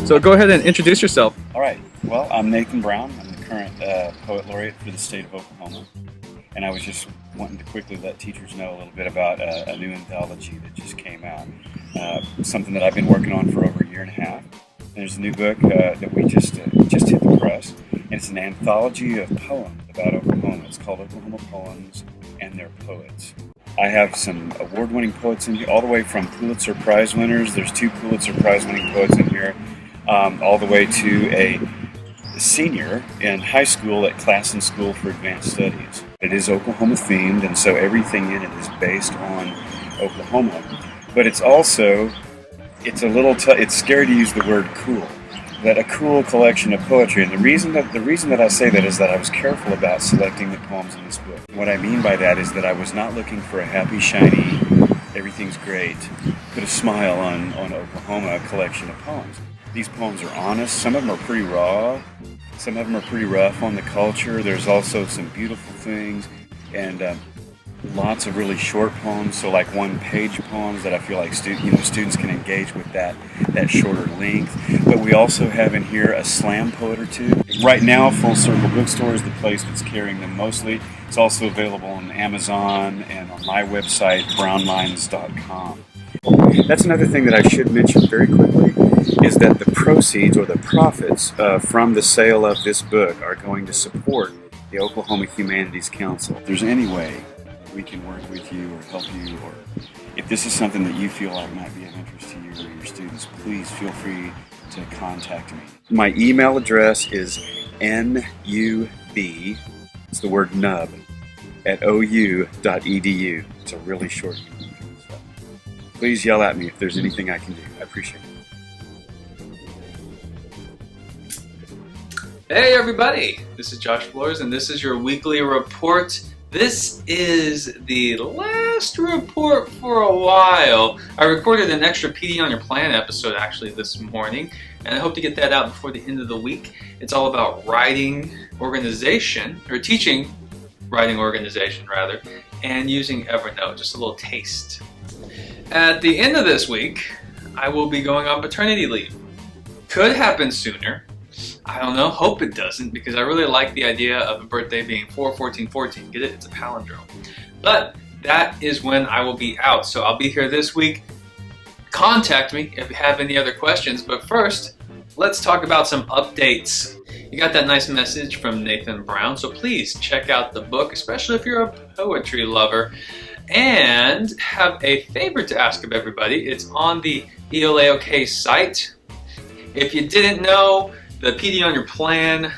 So go ahead and introduce yourself. All right. Well, I'm Nathan Brown. I'm the current Poet Laureate for the state of Oklahoma. And I was just wanting to quickly let teachers know a little bit about a new anthology that just came out. Something that I've been working on for over a year and a half. There's a new book that we just hit the press. And it's an anthology of poems about Oklahoma. It's called Oklahoma Poems and Their Poets. I have some award-winning poets in here, all the way from Pulitzer Prize winners. There's 2 Pulitzer Prize-winning poets in here. All the way to a senior in high school at Classen School for Advanced Studies. It is Oklahoma themed, and so everything in it is based on Oklahoma. But it's also, it's scary to use the word cool, but a cool collection of poetry. And the reason that I say that is that I was careful about selecting the poems in this book. What I mean by that is that I was not looking for a happy, shiny, everything's great, put a smile on Oklahoma collection of poems. These poems are honest. Some of them are pretty raw. Some of them are pretty rough on the culture. There's also some beautiful things and lots of really short poems. So like 1-page poems that I feel like students can engage with that shorter length. But we also have in here a slam poet or 2. Right now, Full Circle Bookstore is the place that's carrying them mostly. It's also available on Amazon and on my website, brownlines.com. That's another thing that I should mention very quickly, is that the proceeds or the profits from the sale of this book are going to support the Oklahoma Humanities Council. If there's any way we can work with you or help you, or if this is something that you feel like might be of interest to you or your students, please feel free to contact me. My email address is nub, it's the word nub, at ou.edu. It's a really short email. Please yell at me if there's anything I can do. I appreciate it. Hey everybody, this is Josh Flores and this is your weekly report. This is the last report for a while. I recorded an extra PD on Your Plan episode actually this morning, and I hope to get that out before the end of the week. It's all about writing organization, or teaching writing organization rather, and using Evernote, just a little taste. At the end of this week, I will be going on paternity leave. Could happen sooner. I don't know, hope it doesn't, because I really like the idea of a birthday being 4-14-14. Get it? It's a palindrome. But that is when I will be out, so I'll be here this week. Contact me if you have any other questions, but first, let's talk about some updates. You got that nice message from Nathan Brown, so please check out the book, especially if you're a poetry lover. And have a favor to ask of everybody. It's on the ELAOK site. If you didn't know, the PD on Your Plan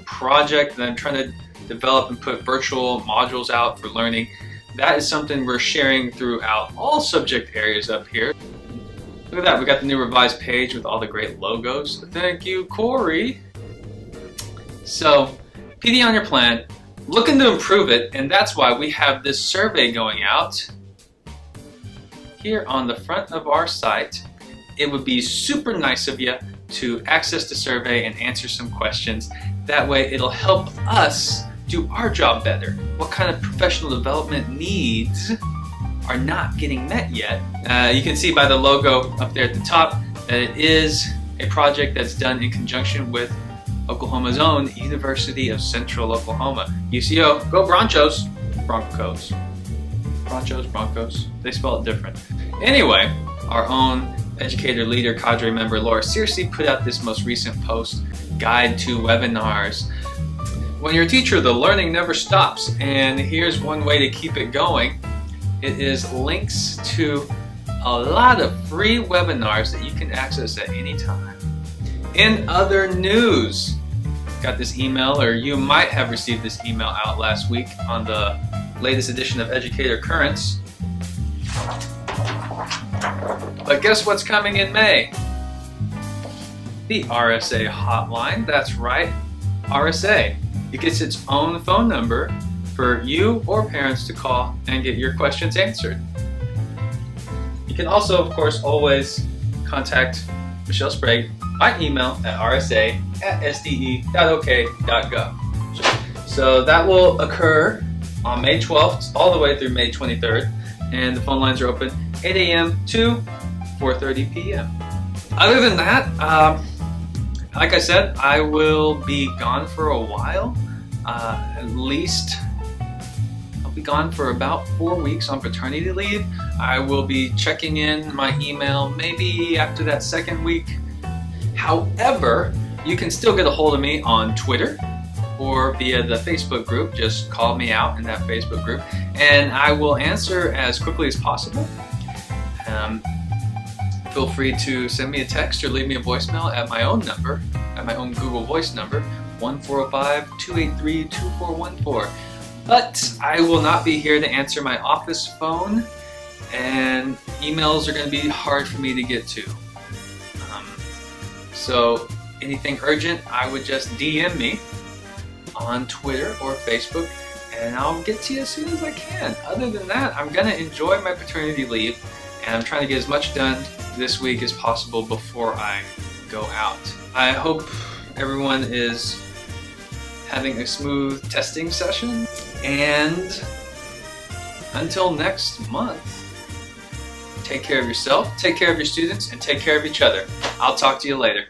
project that I'm trying to develop and put virtual modules out for learning, that is something we're sharing throughout all subject areas up here. Look at that, we got the new revised page with all the great logos. Thank you, Corey. So, PD on Your Plan, looking to improve it, and that's why we have this survey going out here on the front of our site. It would be super nice of you to access the survey and answer some questions. That way it'll help us do our job better. What kind of professional development needs are not getting met yet? You can see by the logo up there at the top that it is a project that's done in conjunction with Oklahoma's own University of Central Oklahoma. UCO, go Bronchos! Broncos. Bronchos, Broncos. They spell it different. Anyway, our own educator, leader, cadre member Laura Searcy put out this most recent post, Guide to Webinars. When you're a teacher, the learning never stops, and here's one way to keep it going. It is links to a lot of free webinars that you can access at any time. In other news, got this email, or you might have received this email out last week on the latest edition of Educator Currents. But guess what's coming in May? The RSA hotline. That's right, RSA. It gets its own phone number for you or parents to call and get your questions answered. You can also, of course, always contact Michelle Sprague by email at rsa@sde.ok.gov. So that will occur on May 12th all the way through May 23rd, and the phone lines are open 8 a.m. to 4:30 p.m. Other than that, like I said, I will be gone for a while. At least I'll be gone for about 4 weeks on paternity leave. I will be checking in my email maybe after that second week. However, you can still get a hold of me on Twitter or via the Facebook group. Just call me out in that Facebook group and I will answer as quickly as possible. Feel free to send me a text or leave me a voicemail at my own number, at my own Google Voice number, 1-405-283-2414. But I will not be here to answer my office phone, and emails are going to be hard for me to get to. So anything urgent, I would just DM me on Twitter or Facebook, and I'll get to you as soon as I can. Other than that, I'm going to enjoy my paternity leave, and I'm trying to get as much done this week as possible before I go out. I hope everyone is having a smooth testing session, and until next month, take care of yourself, take care of your students, and take care of each other. I'll talk to you later.